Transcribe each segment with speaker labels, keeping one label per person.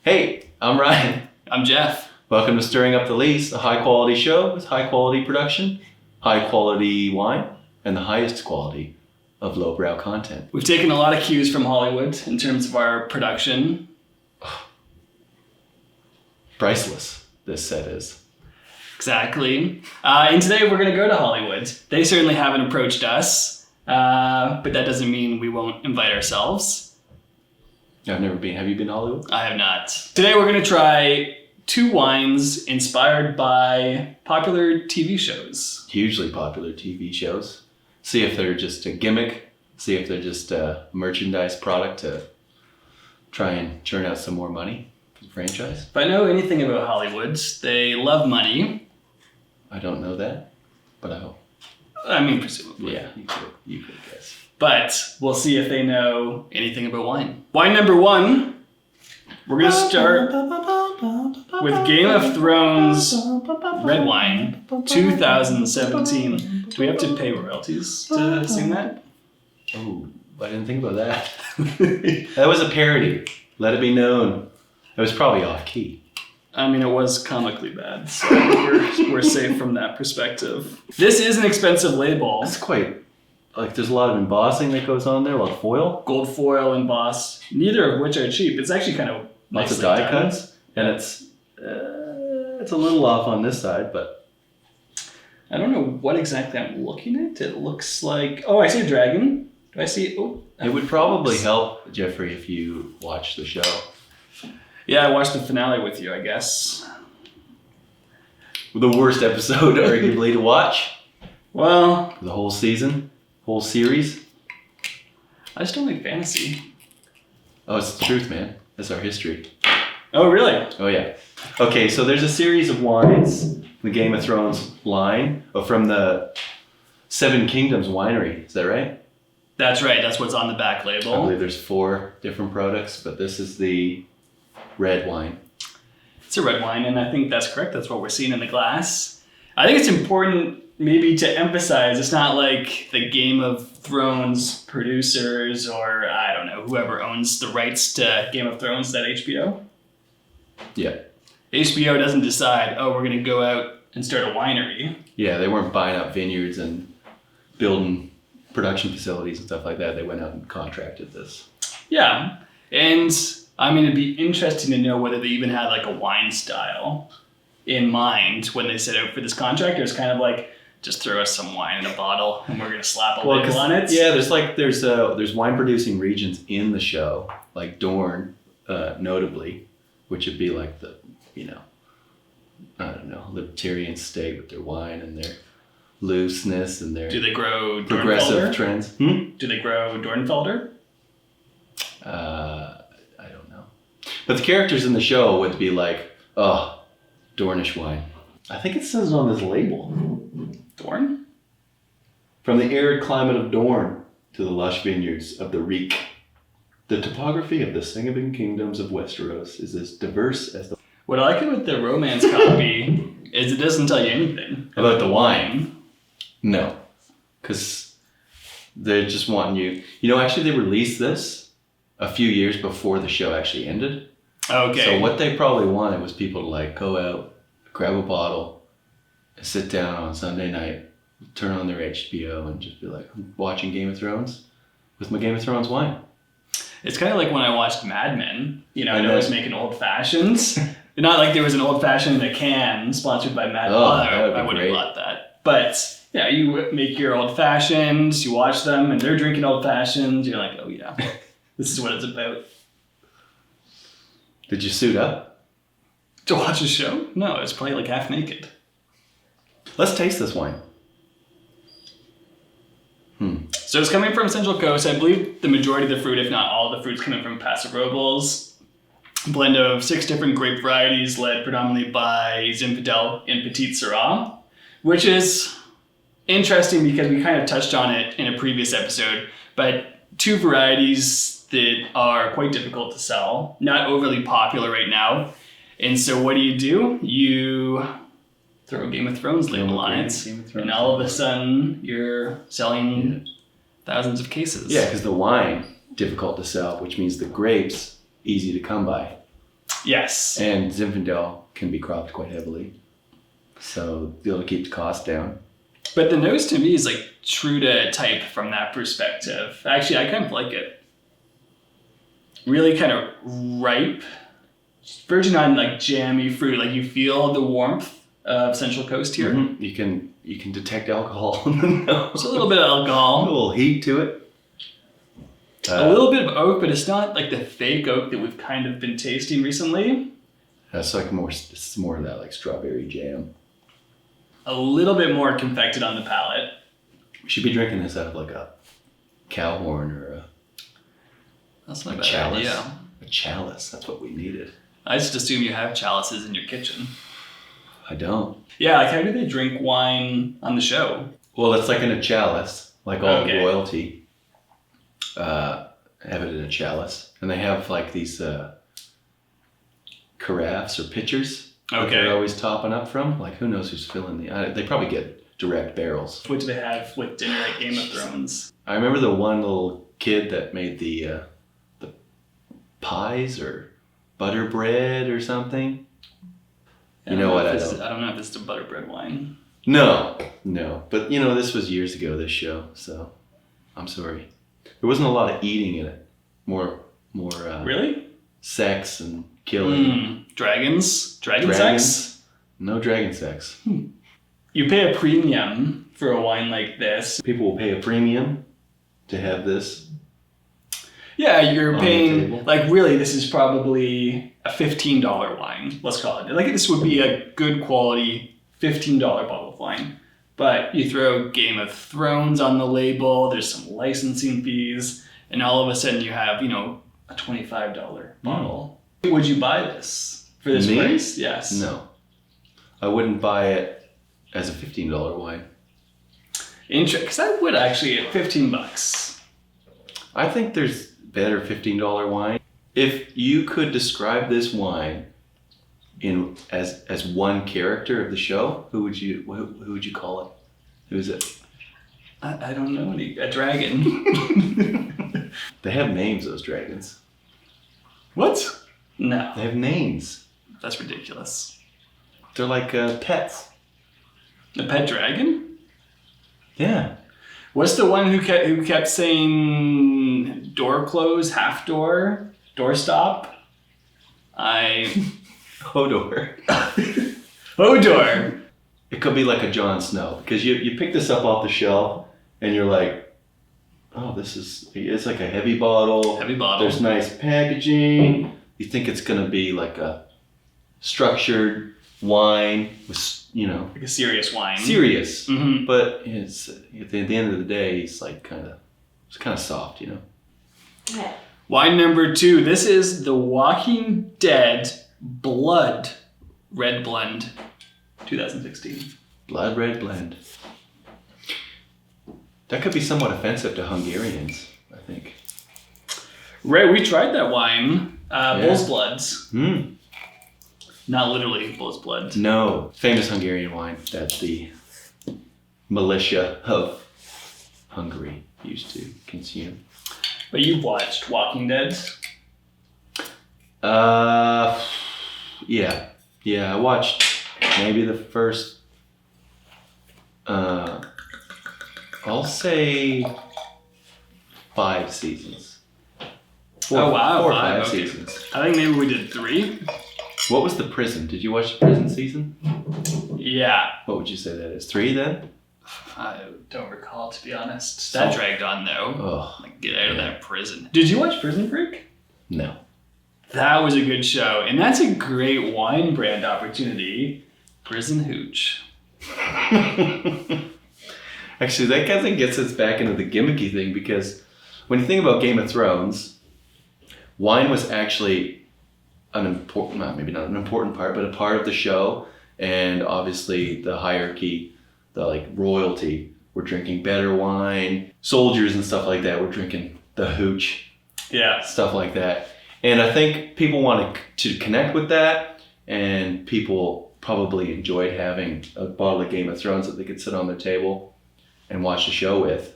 Speaker 1: Hey, I'm Ryan.
Speaker 2: I'm Jeff.
Speaker 1: Welcome to Stirring Up the Lees, a high-quality show with high-quality production, high-quality wine, and the highest quality of lowbrow content.
Speaker 2: We've taken a lot of cues from Hollywood in terms of our production.
Speaker 1: Priceless, this set is.
Speaker 2: Exactly. And today we're going to go to Hollywood. They certainly haven't approached us, but that doesn't mean we won't invite ourselves.
Speaker 1: I've never been. Have you been to Hollywood?
Speaker 2: I have not. Today we're going to try 2 wines inspired by popular TV shows.
Speaker 1: Hugely popular TV shows. See if they're just a gimmick. See if they're just a merchandise product to try and churn out some more money for the franchise.
Speaker 2: If I know anything about Hollywood, they love money.
Speaker 1: I don't know that, but I hope.
Speaker 2: I mean, presumably.
Speaker 1: Yeah, you could guess.
Speaker 2: But we'll see if they know anything about wine. Wine number 1, we're going to start with Game of Thrones red wine, 2017. Do we have to pay royalties to sing that?
Speaker 1: Oh, I didn't think about that. That was a parody. Let it be known. It was probably off key.
Speaker 2: I mean, it was comically bad, so we're safe from that perspective. This is an expensive label.
Speaker 1: It's quite, there's a lot of embossing that goes on there, a lot of foil.
Speaker 2: Gold foil embossed, neither of which are cheap. It's actually kind of
Speaker 1: Lots of
Speaker 2: nicely
Speaker 1: die
Speaker 2: done.
Speaker 1: cuts, and it's a little off on this side, but
Speaker 2: I don't know what exactly I'm looking at. It looks like, I see a dragon. Do I see,
Speaker 1: it would probably help, Jeffrey, if you watch the show.
Speaker 2: Yeah, I watched the finale with you, I guess.
Speaker 1: The worst episode, arguably, to watch.
Speaker 2: Well,
Speaker 1: The whole season, whole series.
Speaker 2: I just don't like fantasy.
Speaker 1: Oh, it's the truth, man. That's our history.
Speaker 2: Oh, really?
Speaker 1: Oh, yeah. Okay, so there's a series of wines, the Game of Thrones line, from the Seven Kingdoms winery. Is that right?
Speaker 2: That's right. That's what's on the back label.
Speaker 1: I believe there's 4 different products, but this is the red wine.
Speaker 2: It's a red wine, and I think that's correct. That's what we're seeing in the glass. I think it's important maybe to emphasize it's not like the Game of Thrones producers or, I don't know, whoever owns the rights to Game of Thrones, is that HBO?
Speaker 1: Yeah.
Speaker 2: HBO doesn't decide, we're going to go out and start a winery.
Speaker 1: Yeah, they weren't buying up vineyards and building production facilities and stuff like that. They went out and contracted this.
Speaker 2: Yeah, and I mean, it'd be interesting to know whether they even had like a wine style in mind when they set out for this contract. Or it's kind of like, just throw us some wine in a bottle and we're going to slap a label on it.
Speaker 1: Yeah, there's wine producing regions in the show, like Dorne, notably, which would be like the, I don't know, libertarian state with their wine and their looseness and their
Speaker 2: Do they grow
Speaker 1: progressive
Speaker 2: Dornfelder?
Speaker 1: trends.
Speaker 2: Do they grow Dornfelder?
Speaker 1: I don't know. But the characters in the show would be like, Dornish wine. I think it says it on this label.
Speaker 2: Dorn?
Speaker 1: From the arid climate of Dorne to the lush vineyards of the Reek, the topography of the Singabin kingdoms of Westeros is as diverse as the...
Speaker 2: What I like about the romance copy is it doesn't tell you anything
Speaker 1: About the wine. No. Because they're just wanting you... actually they released this a few years before the show actually ended.
Speaker 2: Okay.
Speaker 1: So what they probably wanted was people to go out, grab a bottle, and sit down on Sunday night, turn on their HBO and just be like, I'm watching Game of Thrones with my Game of Thrones wine.
Speaker 2: It's kind of like when I watched Mad Men,
Speaker 1: I
Speaker 2: I was making old fashions. Not like there was an old fashioned in a can sponsored by Mad Men. I would have bought that. But yeah, you make your old fashions, you watch them, and they're drinking old fashions. You're like, oh yeah, this is what it's about.
Speaker 1: Did you suit up?
Speaker 2: To watch a show? No, it's probably like half naked.
Speaker 1: Let's taste this wine.
Speaker 2: So it's coming from Central Coast. I believe the majority of the fruit, if not all of the fruit's coming from Paso Robles. A blend of 6 different grape varieties led predominantly by Zinfandel and Petit Syrah, which is interesting because we kind of touched on it in a previous episode, but 2 varieties that are quite difficult to sell, not overly popular right now. And so what do? You throw a Game of Thrones label on it, and all of a sudden you're selling thousands of cases.
Speaker 1: Yeah, because the wine, difficult to sell, which means the grapes, easy to come by.
Speaker 2: Yes.
Speaker 1: And Zinfandel can be cropped quite heavily. So it'll keep the cost down.
Speaker 2: But the nose to me is like true to type from that perspective. Actually, I kind of like it. Really kind of ripe, verging on like jammy fruit. Like you feel the warmth of Central Coast here.
Speaker 1: Mm-hmm. You can detect alcohol in the nose.
Speaker 2: There's a little bit of alcohol.
Speaker 1: A little heat to it.
Speaker 2: A little bit of oak, but it's not like the fake oak that we've kind of been tasting recently.
Speaker 1: It's like it's more of that like strawberry jam.
Speaker 2: A little bit more confected on the palate.
Speaker 1: We should be drinking this out of like a cow horn or
Speaker 2: That's not a
Speaker 1: a
Speaker 2: bad
Speaker 1: chalice.
Speaker 2: idea.
Speaker 1: A chalice. That's what we needed.
Speaker 2: I just assume you have chalices in your kitchen.
Speaker 1: I don't.
Speaker 2: Yeah, like how do they drink wine on the show?
Speaker 1: Well, it's like in a chalice, like all
Speaker 2: Okay.
Speaker 1: the royalty. Have it in a chalice, and they have like these carafes or pitchers that
Speaker 2: Okay.
Speaker 1: they're always topping up from. Like, who knows who's filling they probably get direct barrels.
Speaker 2: What do they have with dinner at Game of Thrones?
Speaker 1: I remember the one little kid that made the pies or butter bread or something. You know what? I
Speaker 2: don't know if this is a butterbread wine.
Speaker 1: No, but this was years ago. This show, so I'm sorry. There wasn't a lot of eating in it. More.
Speaker 2: Really?
Speaker 1: Sex and killing.
Speaker 2: Dragons? Dragon
Speaker 1: Dragons?
Speaker 2: sex?
Speaker 1: No dragon sex.
Speaker 2: You pay a premium for a wine like this.
Speaker 1: People will pay a premium to have this.
Speaker 2: Yeah, you're
Speaker 1: On the
Speaker 2: paying,
Speaker 1: table.
Speaker 2: like really this is probably a $15 wine, let's call it. Like this would be a good quality $15 bottle of wine. But you throw Game of Thrones on the label, there's some licensing fees, and all of a sudden you have, a $25 bottle. Would you buy this for this
Speaker 1: Me?
Speaker 2: price? Yes.
Speaker 1: No. I wouldn't buy it as a $15 wine.
Speaker 2: Because I would actually at $15.
Speaker 1: I think there's better $15 wine. If you could describe this wine as one character of the show, who would you call it? Who is it?
Speaker 2: I don't know a dragon.
Speaker 1: They have names, those dragons.
Speaker 2: What? No,
Speaker 1: They have names.
Speaker 2: that's ridiculous.
Speaker 1: They're like pets.
Speaker 2: The pet dragon?
Speaker 1: Yeah.
Speaker 2: What's the one who kept saying door close, half door, door stop?
Speaker 1: Hodor.
Speaker 2: Hodor.
Speaker 1: It could be like a Jon Snow, because you pick this up off the shelf and you're like, oh, it's like a heavy bottle.
Speaker 2: Heavy bottle.
Speaker 1: There's nice packaging. You think it's going to be like a structured wine with,
Speaker 2: Like a serious wine.
Speaker 1: serious.
Speaker 2: Mm-hmm.
Speaker 1: But it's at the end of the day, it's like kind of soft,
Speaker 3: Okay.
Speaker 2: Wine number 2. This is the Walking Dead Blood Red Blend 2016.
Speaker 1: Blood red blend. That could be somewhat offensive to Hungarians, I think.
Speaker 2: Right, we tried that wine. Bull's Bloods.
Speaker 1: Hmm.
Speaker 2: Not literally Bull's Blood.
Speaker 1: No, famous Hungarian wine that the militia of Hungary used to consume.
Speaker 2: But you've watched Walking Dead.
Speaker 1: Yeah, I watched maybe the first. I'll say 5 seasons.
Speaker 2: Oh, wow,
Speaker 1: 4 or
Speaker 2: 5,
Speaker 1: 5
Speaker 2: okay.
Speaker 1: seasons.
Speaker 2: I think maybe we did 3.
Speaker 1: What was the prison? Did you watch the prison season?
Speaker 2: Yeah.
Speaker 1: What would you say that is? 3 then?
Speaker 2: I don't recall, to be honest.
Speaker 1: So-
Speaker 2: That dragged on, though.
Speaker 1: Oh,
Speaker 2: Like, get out of that prison. Did you watch Prison Break?
Speaker 1: no.
Speaker 2: That was a good show. And that's a great wine brand opportunity. Prison Hooch.
Speaker 1: Actually, that kind of gets us back into the gimmicky thing, because when you think about Game of Thrones, wine was actually an important, maybe not an important part, but a part of the show. And obviously the hierarchy, the like royalty, were drinking better wine. Soldiers and stuff like that were drinking the hooch,
Speaker 2: Yeah.
Speaker 1: stuff like that. And I think people wanted to connect with that, and people probably enjoyed having a bottle of Game of Thrones that they could sit on their table and watch the show with.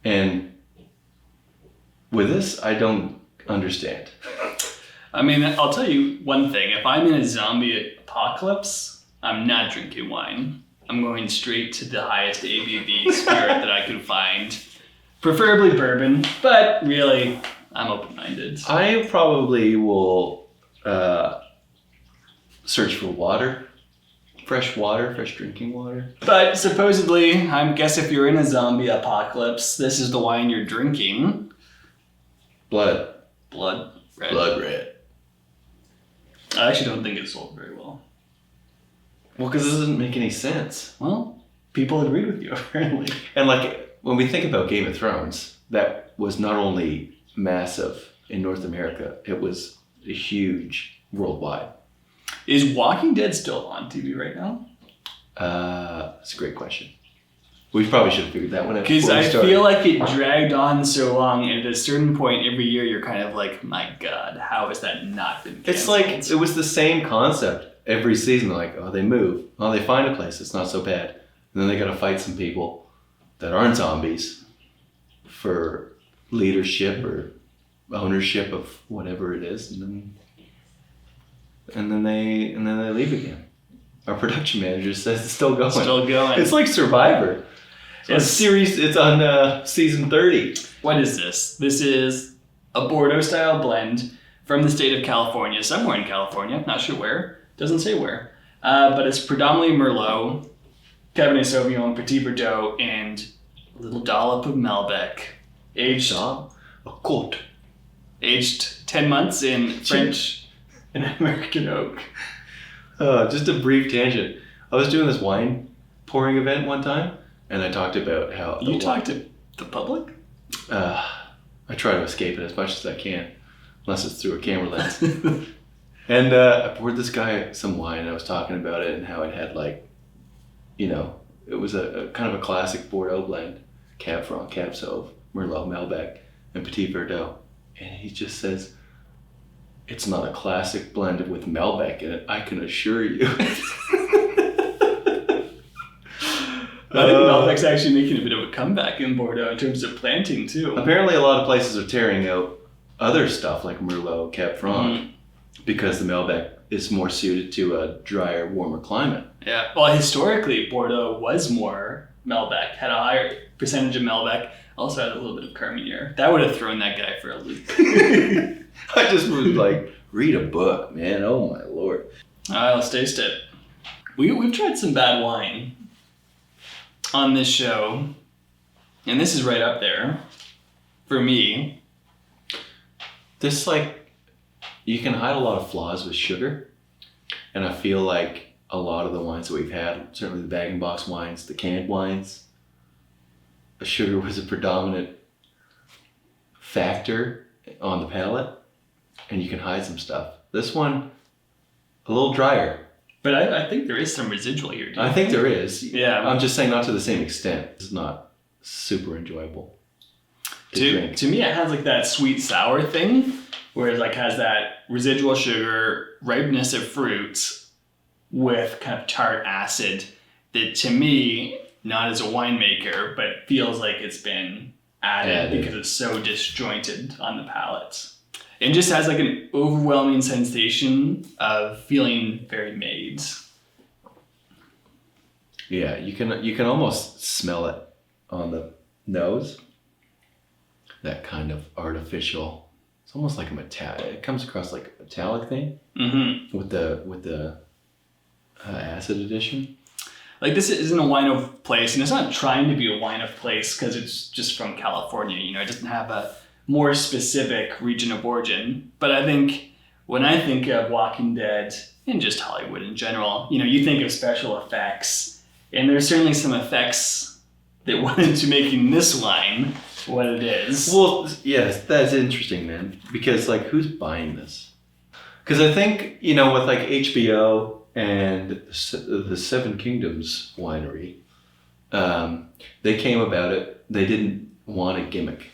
Speaker 1: And with this, I don't understand.
Speaker 2: I mean, I'll tell you one thing. If I'm in a zombie apocalypse, I'm not drinking wine. I'm going straight to the highest ABV spirit that I could find. Preferably bourbon, but really, I'm open-minded.
Speaker 1: I probably will search for water. Fresh drinking water.
Speaker 2: But supposedly, I guess if you're in a zombie apocalypse, this is the wine you're drinking.
Speaker 1: Blood
Speaker 2: Red.
Speaker 1: Blood red.
Speaker 2: I actually don't think it sold very well.
Speaker 1: Well, because this doesn't make any sense.
Speaker 2: Well, people agreed with you, apparently.
Speaker 1: And like, when we think about Game of Thrones, that was not only massive in North America, it was huge worldwide.
Speaker 2: Is Walking Dead still on TV right now?
Speaker 1: That's a great question. We probably should have figured that one out.
Speaker 2: Because I feel like it dragged on so long, and at a certain point every year you're kind of like, my God, how has that not been canceled?
Speaker 1: It's like, it was the same concept every season. Like, oh, they move. Oh, they find a place. It's not so bad. And then they got to fight some people that aren't zombies for leadership or ownership of whatever it is. And then they leave again. Our production manager says it's still going.
Speaker 2: Still going.
Speaker 1: It's like Survivor. It's on season 30.
Speaker 2: What is this? This is a Bordeaux-style blend from the state of California, somewhere in California, not sure where, doesn't say where. But it's predominantly Merlot, Cabernet Sauvignon, Petit Verdot, and a little dollop of Malbec. Aged 10 months in French and American oak.
Speaker 1: Just a brief tangent. I was doing this wine pouring event one time, and I talked about how...
Speaker 2: You talk to the public?
Speaker 1: I try to escape it as much as I can, unless it's through a camera lens. And I poured this guy some wine, and I was talking about it and how it had like, it was a kind of a classic Bordeaux blend. Cab Franc, Cab Sauv, Merlot, Malbec, and Petit Verdot. And he just says, it's not a classic blend with Malbec in it, I can assure you.
Speaker 2: I think Malbec's actually making a bit of a comeback in Bordeaux in terms of planting too.
Speaker 1: Apparently a lot of places are tearing out other stuff like Merlot, Cab Franc, because the Malbec is more suited to a drier, warmer climate.
Speaker 2: Yeah, well, historically, Bordeaux was more Malbec, had a higher percentage of Malbec, also had a little bit of Carmenere. That would have thrown that guy for a loop.
Speaker 1: I just was like, read a book, man. Oh my Lord.
Speaker 2: All right, let's taste it. We've tried some bad wine on this show, and this is right up there for me.
Speaker 1: This, you can hide a lot of flaws with sugar, and I feel like a lot of the wines that we've had, certainly the bag-and-box wines, the canned wines, the sugar was a predominant factor on the palate, and you can hide some stuff. This one, a little drier.
Speaker 2: But I think there is some residual here,
Speaker 1: I think there is.
Speaker 2: Yeah.
Speaker 1: I'm just saying not to the same extent. It's not super enjoyable to drink.
Speaker 2: To me, it has like that sweet sour thing, where it has that residual sugar, ripeness of fruits, with kind of tart acid that, to me, not as a winemaker, but feels like it's been added because it's so disjointed on the palate. It just has an overwhelming sensation of feeling very made.
Speaker 1: Yeah, you can almost smell it on the nose. That kind of artificial. It's almost like a metallic. It comes across like a metallic thing with the acid addition.
Speaker 2: Like, this isn't a wine of place, and it's not trying to be a wine of place because it's just from California. It doesn't have a more specific region of origin. But I think when I think of Walking Dead and just Hollywood in general, you think of special effects, and there's certainly some effects that went into making this wine what it is.
Speaker 1: Well, yes, that's interesting, man. Because who's buying this? Because I think with HBO and the Seven Kingdoms winery, they came about it. They didn't want a gimmick.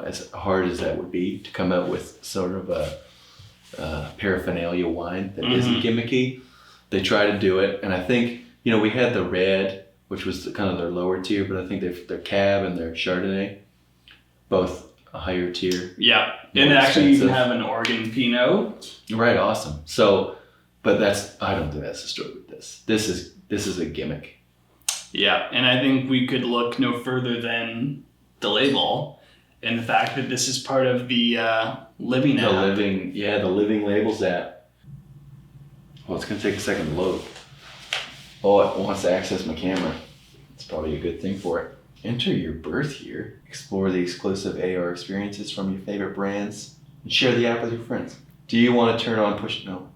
Speaker 1: As hard as that would be to come out with sort of a paraphernalia wine that isn't gimmicky, they try to do it. And I think, we had the red, which was kind of their lower tier, but I think their Cab and their Chardonnay, both a higher tier.
Speaker 2: Yeah,
Speaker 1: More
Speaker 2: and actually you can
Speaker 1: expensive.
Speaker 2: have an Oregon Pinot.
Speaker 1: Right, awesome. So, but I don't think that's the story with this. This is a gimmick.
Speaker 2: Yeah, and I think we could look no further than the label and the fact that this is part of the Living app.
Speaker 1: The Living Labels app. Well, it's gonna take a second to load. Oh, it wants to access my camera. It's probably a good thing for it. Enter your birth year. Explore the exclusive AR experiences from your favorite brands and share the app with your friends. Do you want to turn on push? No.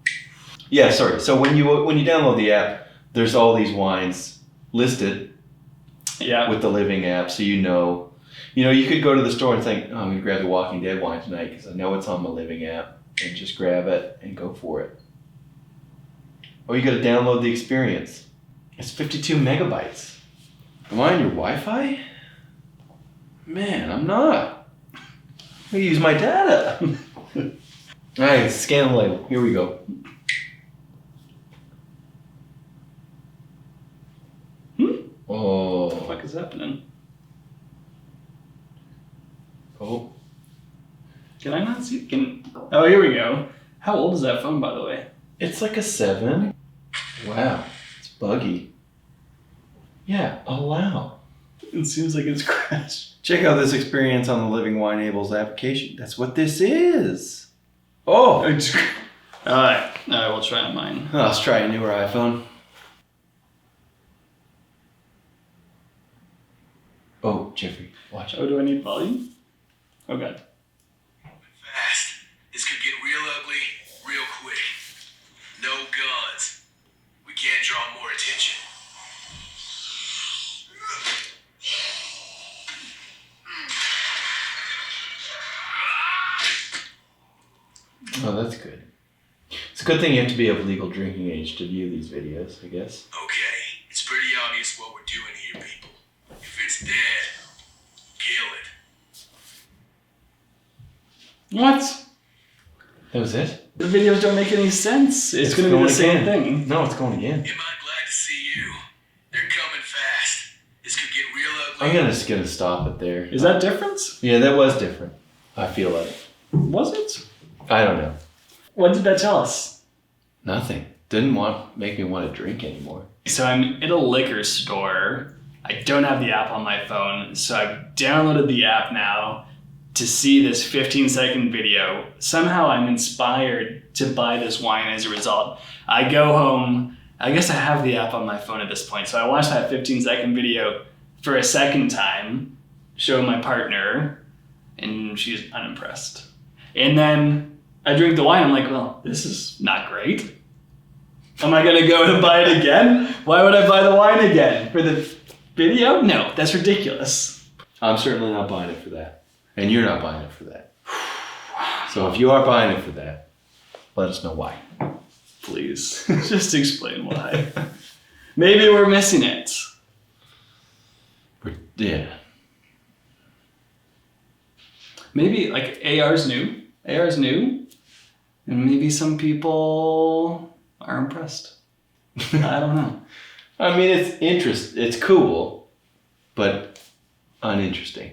Speaker 1: Yeah, sorry. So when you download the app, there's all these wines listed
Speaker 2: Yeah.
Speaker 1: with the Living app, so you know, you could go to the store and think, oh, I'm gonna grab the Walking Dead wine tonight because I know it's on the Living app, and just grab it and go for it. Or you got to download the experience. It's 52 megabytes. Am I on your Wi-Fi? Man, I'm not. I'm gonna use my data. All right, scan the label. Here we go. Oh.
Speaker 2: What the fuck is happening?
Speaker 1: Oh.
Speaker 2: Can I not see? Oh, here we go. How old is that phone, by the way?
Speaker 1: It's like a 7. Wow. It's buggy. Yeah, allow.
Speaker 2: It seems like it's crashed.
Speaker 1: Check out this experience on the Living Wine Labels application. That's what this is. Oh.
Speaker 2: All right, we'll try on mine.
Speaker 1: Let's try a newer iPhone. Oh, Jeffrey, watch it.
Speaker 2: Oh, do I need volume? Oh, God.
Speaker 3: Fast. This could get real ugly real quick. No guns. We can't draw more attention.
Speaker 1: Oh, that's good. It's a good thing you have to be of legal drinking age to view these videos, I guess.
Speaker 3: Okay, it's pretty obvious what we're doing here, people. If it's dead, kill it.
Speaker 2: What?
Speaker 1: That was it?
Speaker 2: The videos don't make any sense. It's going to be
Speaker 1: going
Speaker 2: the same
Speaker 1: again.
Speaker 2: thing.
Speaker 1: No, it's going again.
Speaker 3: Am I glad to see you? They're coming fast. This could get real ugly.
Speaker 1: I'm just gonna stop it there.
Speaker 2: Is that different?
Speaker 1: Yeah, that was different. I feel like.
Speaker 2: Was it?
Speaker 1: I don't know.
Speaker 2: What did that tell us?
Speaker 1: Nothing. Didn't make me want to drink anymore.
Speaker 2: So I'm at a liquor store. I don't have the app on my phone, so I've downloaded the app now to see this 15-second video. Somehow I'm inspired to buy this wine as a result. I go home. I guess I have the app on my phone at this point, so I watched that 15-second video for a second time, show my partner, and she's unimpressed. And then I drink the wine. I'm like, well, this is not great. Am I gonna go and buy it again? Why would I buy the wine again? For the video? No, that's ridiculous.
Speaker 1: I'm certainly not buying it for that. And you're not buying it for that. So if you are buying it for that, let us know why.
Speaker 2: Please, just explain why. Maybe we're missing it.
Speaker 1: Yeah.
Speaker 2: Maybe like AR's new. AR's new. And maybe some people are impressed. I don't know.
Speaker 1: I mean, it's cool, but uninteresting.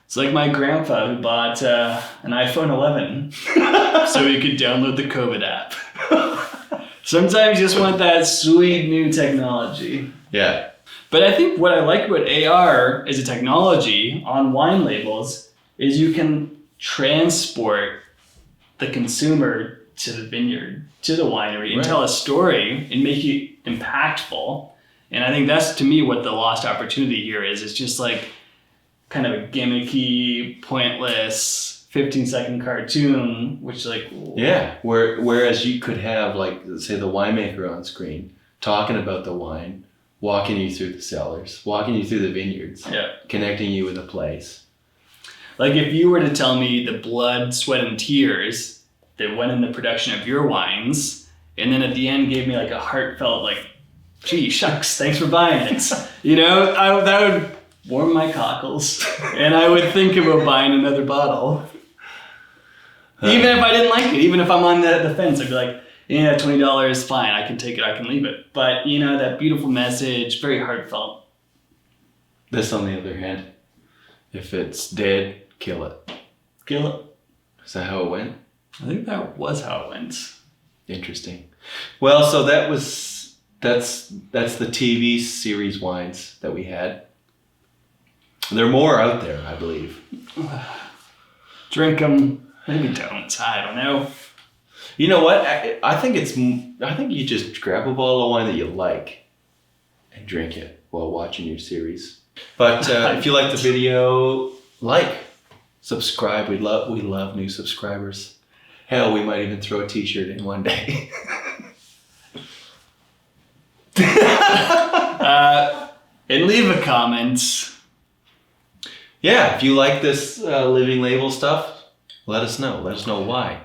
Speaker 2: It's like my grandpa who bought an iPhone 11 so he could download the COVID app. Sometimes you just want that sweet new technology.
Speaker 1: Yeah.
Speaker 2: But I think what I like about AR as a technology on wine labels is you can transport the consumer to the vineyard, to the winery, and
Speaker 1: Right.
Speaker 2: tell a story and make it impactful. And I think that's, to me, what the lost opportunity here is. It's just like kind of a gimmicky, pointless 15-second cartoon, which like...
Speaker 1: Yeah. Whereas you could have, like, say, the winemaker on screen talking about the wine, walking you through the cellars, walking you through the vineyards,
Speaker 2: Yeah.
Speaker 1: connecting you with a place.
Speaker 2: Like if you were to tell me the blood, sweat, and tears that went in the production of your wines, and then at the end gave me like a heartfelt like, gee, shucks, thanks for buying it. You know, that would warm my cockles, and I would think about buying another bottle. Even if I didn't like it, even if I'm on the fence, I'd be like, yeah, $20, fine, I can take it, I can leave it. But, you know, that beautiful message, very heartfelt.
Speaker 1: This, on the other hand, if it's dead, kill it.
Speaker 2: Kill it.
Speaker 1: Is that how it went?
Speaker 2: I think that was how it went.
Speaker 1: Interesting. Well, so that's the TV series wines that we had. There are more out there, I believe.
Speaker 2: Drink them. Maybe don't. I don't know.
Speaker 1: You know what? I think you just grab a bottle of wine that you like and drink it while watching your series. But if you like the video, subscribe. We love new subscribers. Hell, we might even throw a t-shirt in one day.
Speaker 2: And leave a comment.
Speaker 1: Yeah, if you like this living label stuff, let us know. Let us know why.